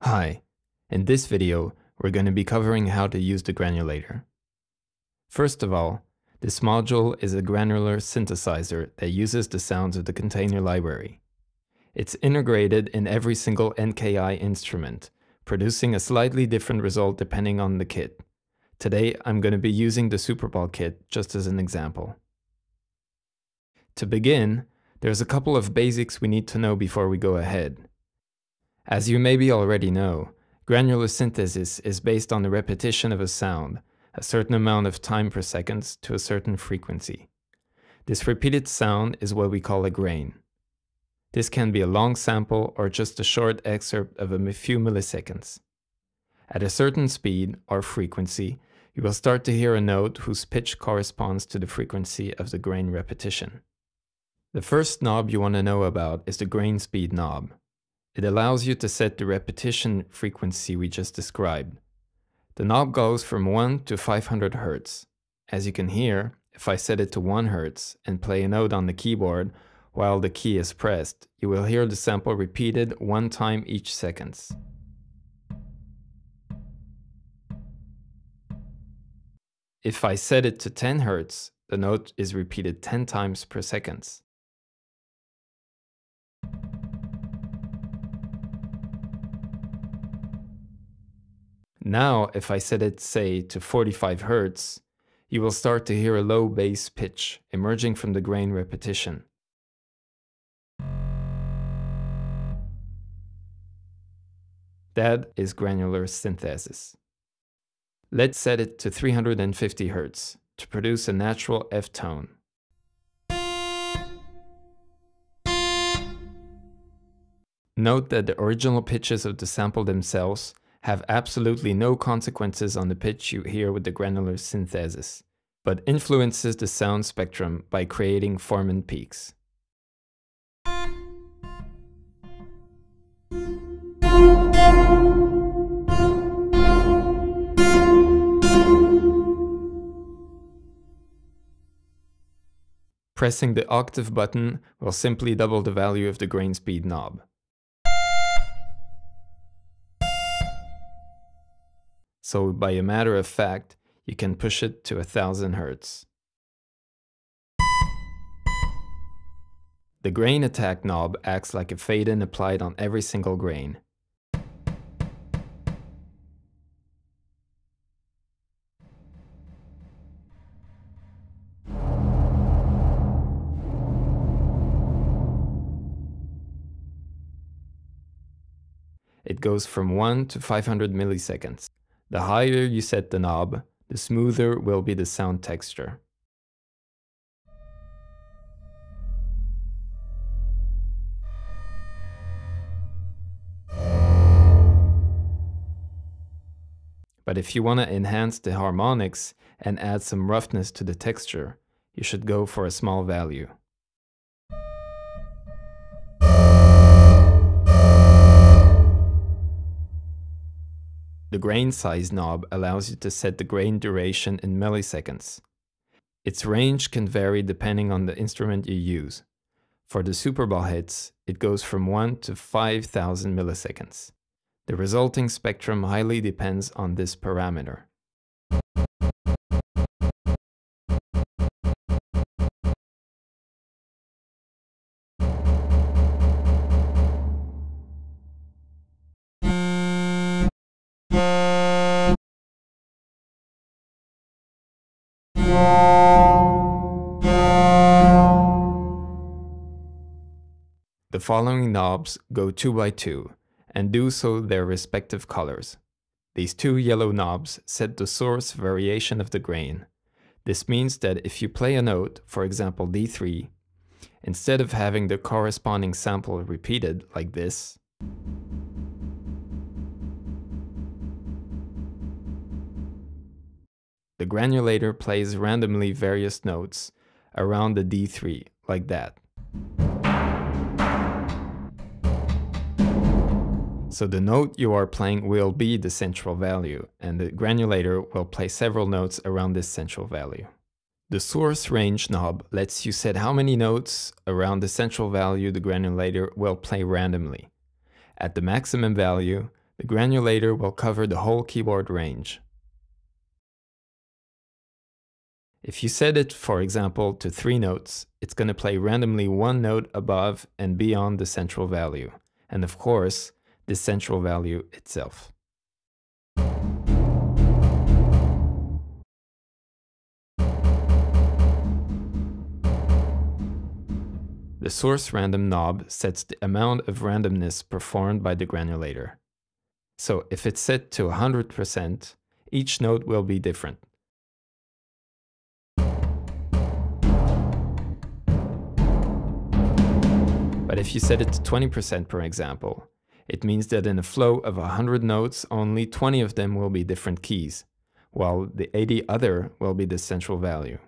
Hi, in this video we're going to be covering how to use the Granulator. First of all, this module is a granular synthesizer that uses the sounds of the container library. It's integrated in every single NKI instrument, producing a slightly different result depending on the kit. Today I'm going to be using the Superball kit just as an example. To begin, there's a couple of basics we need to know before we go ahead. As you maybe already know, granular synthesis is based on the repetition of a sound, a certain amount of time per second to a certain frequency. This repeated sound is what we call a grain. This can be a long sample or just a short excerpt of a few milliseconds. At a certain speed or frequency, you will start to hear a note whose pitch corresponds to the frequency of the grain repetition. The first knob you want to know about is the grain speed knob. It allows you to set the repetition frequency we just described. The knob goes from 1 to 500 Hz. As you can hear, if I set it to 1 Hz and play a note on the keyboard while the key is pressed, you will hear the sample repeated 1 time each second. If I set it to 10 Hz, the note is repeated 10 times per second. Now, if I set it, say, to 45 Hz, you will start to hear a low bass pitch emerging from the grain repetition. That is granular synthesis. Let's set it to 350 Hz to produce a natural F tone. Note that the original pitches of the sample themselves have absolutely no consequences on the pitch you hear with the granular synthesis, but influences the sound spectrum by creating formant peaks. Pressing the octave button will simply double the value of the grain speed knob. So by a matter of fact, you can push it to 1000 Hz. The grain attack knob acts like a fade-in applied on every single grain. It goes from 1 to 500 milliseconds. The higher you set the knob, the smoother will be the sound texture. But if you want to enhance the harmonics and add some roughness to the texture, you should go for a small value. The grain size knob allows you to set the grain duration in milliseconds. Its range can vary depending on the instrument you use. For the Superball hits, it goes from 1 to 5000 milliseconds. The resulting spectrum highly depends on this parameter. The following knobs go 2 by 2 and do so their respective colors. These 2 yellow knobs set the source variation of the grain. This means that if you play a note, for example D3, instead of having the corresponding sample repeated like this, the Granulator plays randomly various notes around the D3 like that. So the note you are playing will be the central value, and the Granulator will play several notes around this central value. The source range knob lets you set how many notes around the central value the Granulator will play randomly. At the maximum value, The granulator will cover the whole keyboard range. If you set it, for example, to 3 notes, it's going to play randomly one note above and beyond the central value, and of course, the central value itself. The source random knob sets the amount of randomness performed by the granulator. So if it's set to 100%, each note will be different. But if you set it to 20%, for example, it means that in a flow of 100 notes, only 20 of them will be different keys, while the 80 other will be the central value.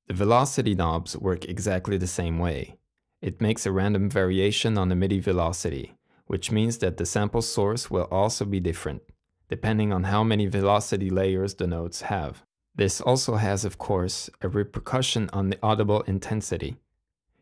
The velocity knobs work exactly the same way. It makes a random variation on the MIDI velocity, which means that the sample source will also be different, depending on how many velocity layers the notes have. This also has, of course, a repercussion on the audible intensity.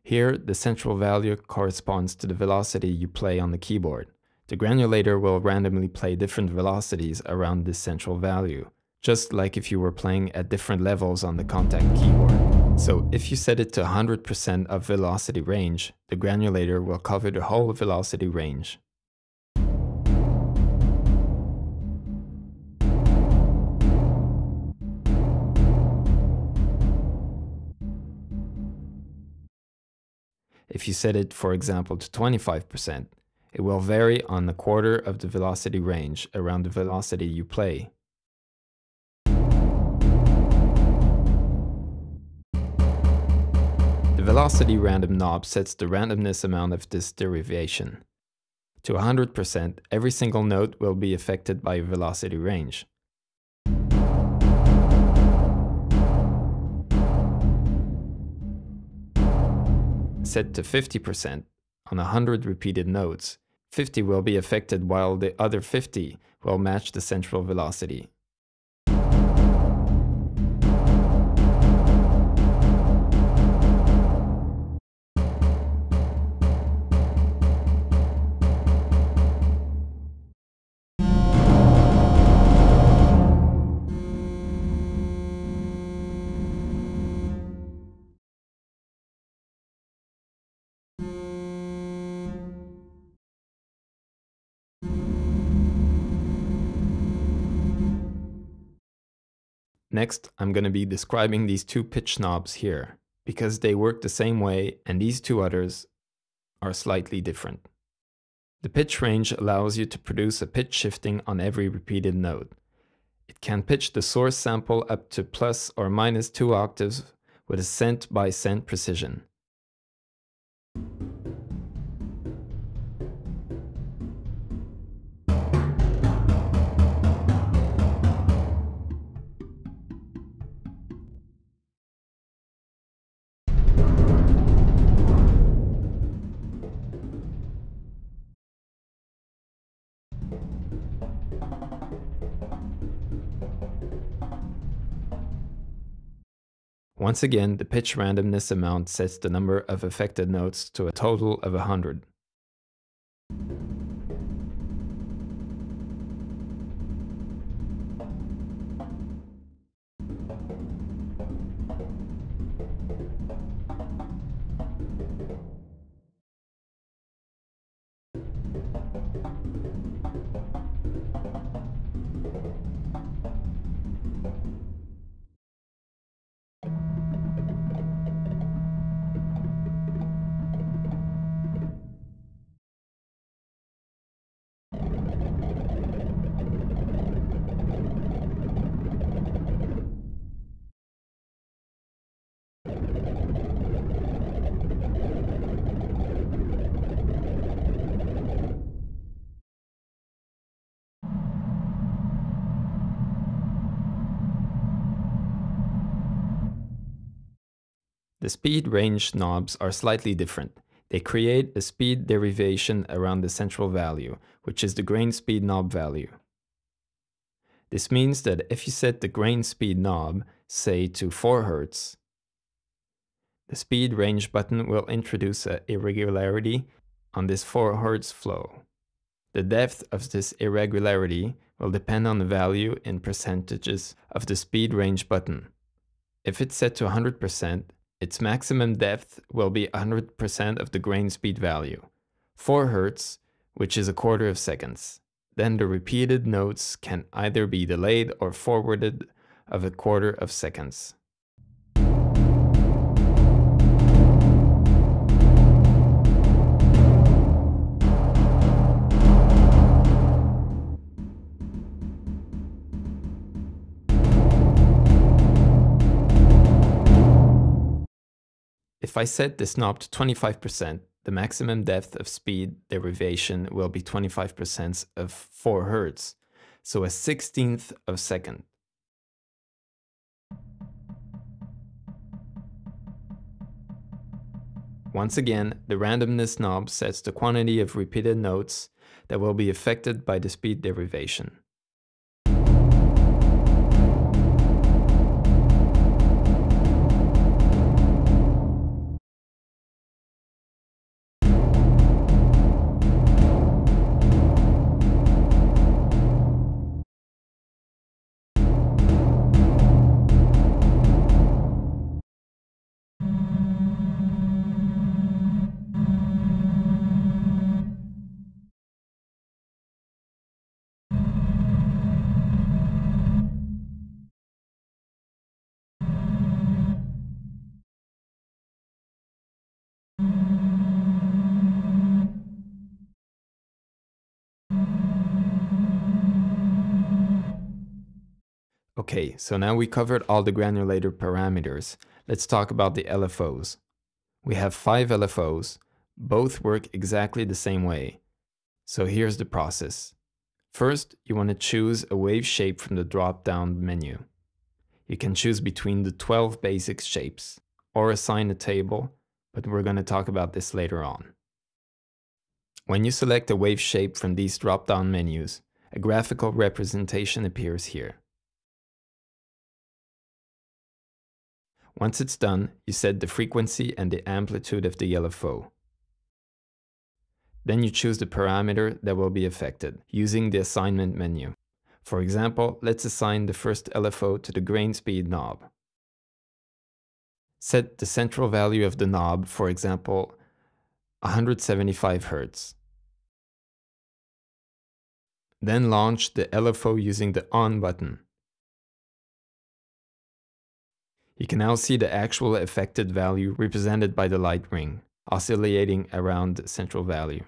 Here, the central value corresponds to the velocity you play on the keyboard. The granulator will randomly play different velocities around this central value, just like if you were playing at different levels on the Kontakt keyboard. So if you set it to 100% of velocity range, the granulator will cover the whole velocity range. If you set it, for example, to 25%, it will vary on a quarter of the velocity range around the velocity you play. The velocity random knob sets the randomness amount of this derivation. To 100%, every single note will be affected by a velocity range. Set to 50%, on 100 repeated notes, 50 will be affected while the other 50 will match the central velocity. Next, I'm going to be describing these two pitch knobs here, because they work the same way and these two others are slightly different. The pitch range allows you to produce a pitch shifting on every repeated note. It can pitch the source sample up to plus or minus 2 octaves with a cent by cent precision. Once again, the pitch randomness amount sets the number of affected notes to a total of 100. The speed range knobs are slightly different. They create a speed derivation around the central value, which is the grain speed knob value. This means that if you set the grain speed knob, say to 4 Hz, the speed range button will introduce an irregularity on this 4 Hz flow. The depth of this irregularity will depend on the value in percentages of the speed range button. If it's set to 100%, its maximum depth will be 100% of the grain speed value, 4 Hz, which is a quarter of seconds. Then the repeated notes can either be delayed or forwarded of a quarter of seconds. If I set this knob to 25%, the maximum depth of speed derivation will be 25% of 4 Hz, so a 16th of a second. Once again, the randomness knob sets the quantity of repeated notes that will be affected by the speed derivation. Okay, so now we covered all the granulator parameters. Let's talk about the LFOs. We have 5 LFOs. Both work exactly the same way. So here's the process. First, you want to choose a wave shape from the drop-down menu. You can choose between the 12 basic shapes, or assign a table, but we're going to talk about this later on. When you select a wave shape from these drop-down menus, a graphical representation appears here. Once it's done, you set the frequency and the amplitude of the LFO. Then you choose the parameter that will be affected, using the assignment menu. For example, let's assign the first LFO to the grain speed knob. Set the central value of the knob, for example, 175 Hz. Then launch the LFO using the On button. You can now see the actual affected value represented by the light ring, oscillating around the central value.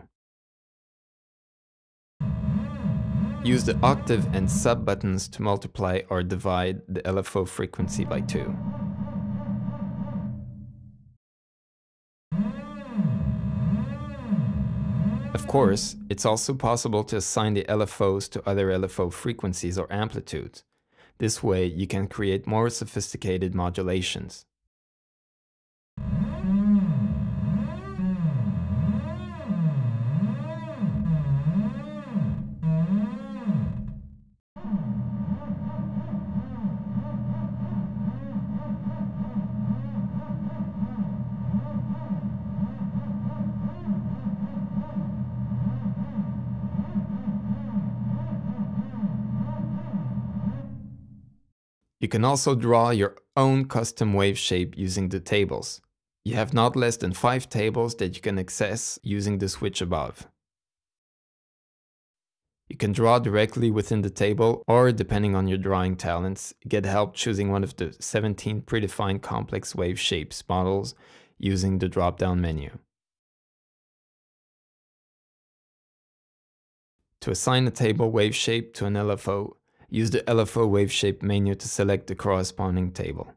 Use the octave and sub buttons to multiply or divide the LFO frequency by 2. Of course, it's also possible to assign the LFOs to other LFO frequencies or amplitudes. This way, you can create more sophisticated modulations. You can also draw your own custom wave shape using the tables. You have not less than 5 tables that you can access using the switch above. You can draw directly within the table, or depending on your drawing talents, get help choosing one of the 17 predefined complex wave shapes models using the drop-down menu. To assign a table wave shape to an LFO, use the LFO waveshape menu to select the corresponding table.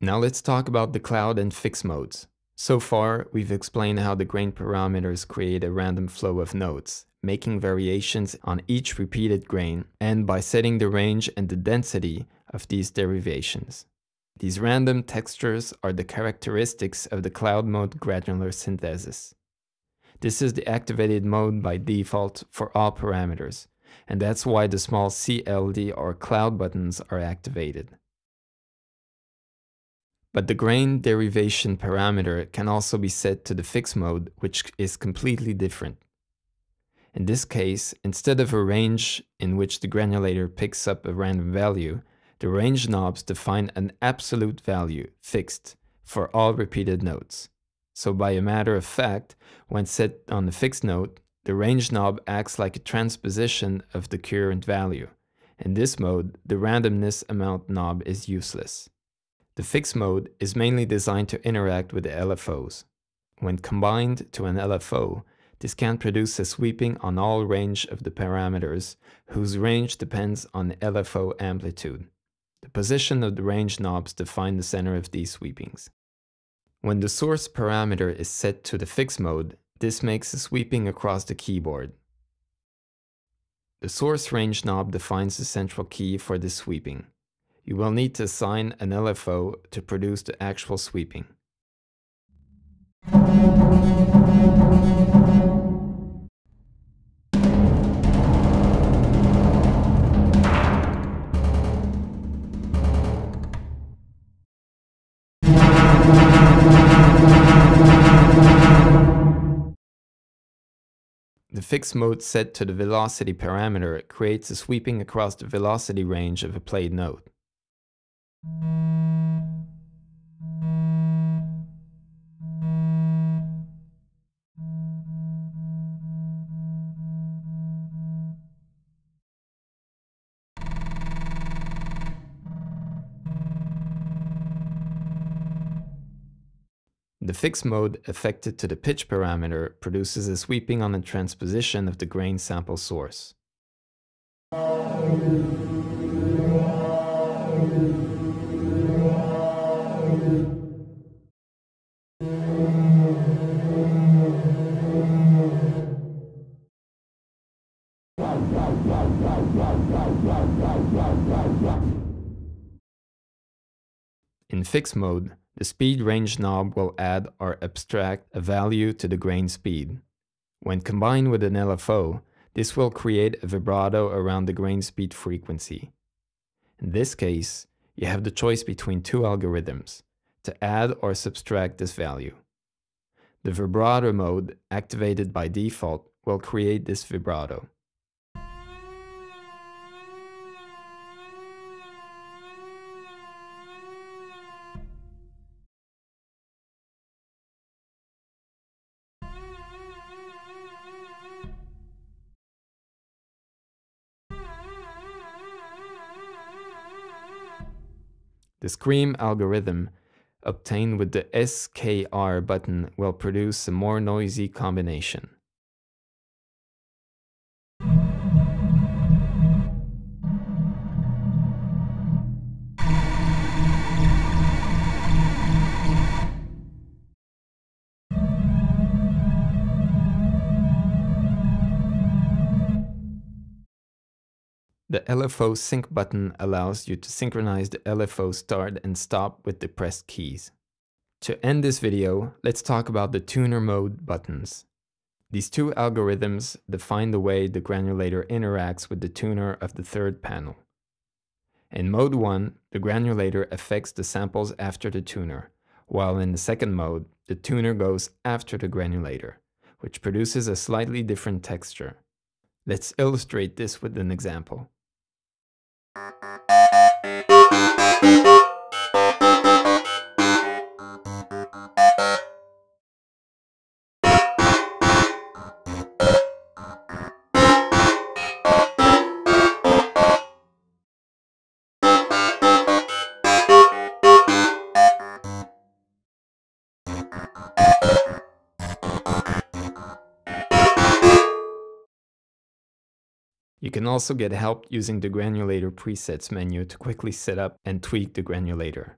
Now let's talk about the cloud and fixed modes. So far, we've explained how the grain parameters create a random flow of notes, making variations on each repeated grain, and by setting the range and the density of these derivations. These random textures are the characteristics of the cloud mode granular synthesis. This is the activated mode by default for all parameters, and that's why the small CLD or cloud buttons are activated. But the grain derivation parameter can also be set to the fixed mode, which is completely different. In this case, instead of a range in which the granulator picks up a random value, the range knobs define an absolute value, fixed, for all repeated notes. So by a matter of fact, when set on the fixed note, the range knob acts like a transposition of the current value. In this mode, the randomness amount knob is useless. The fixed mode is mainly designed to interact with the LFOs. When combined to an LFO, this can produce a sweeping on all range of the parameters, whose range depends on the LFO amplitude. The position of the range knobs define the center of these sweepings. When the source parameter is set to the fixed mode, this makes a sweeping across the keyboard. The source range knob defines the central key for this sweeping. You will need to assign an LFO to produce the actual sweeping. The fixed mode set to the velocity parameter creates a sweeping across the velocity range of a played note. The fixed mode affected to the pitch parameter produces a sweeping on the transposition of the grain sample source. In fixed mode, the speed range knob will add or abstract a value to the grain speed. When combined with an LFO, this will create a vibrato around the grain speed frequency. In this case, you have the choice between two algorithms, to add or subtract this value. The vibrato mode, activated by default, will create this vibrato. The scream algorithm obtained with the SKR button will produce a more noisy combination. The LFO sync button allows you to synchronize the LFO start and stop with the pressed keys. To end this video, let's talk about the tuner mode buttons. These two algorithms define the way the granulator interacts with the tuner of the third panel. In mode 1, the granulator affects the samples after the tuner, while in the second mode, the tuner goes after the granulator, which produces a slightly different texture. Let's illustrate this with an example. You can also get help using the Granulator presets menu to quickly set up and tweak the granulator.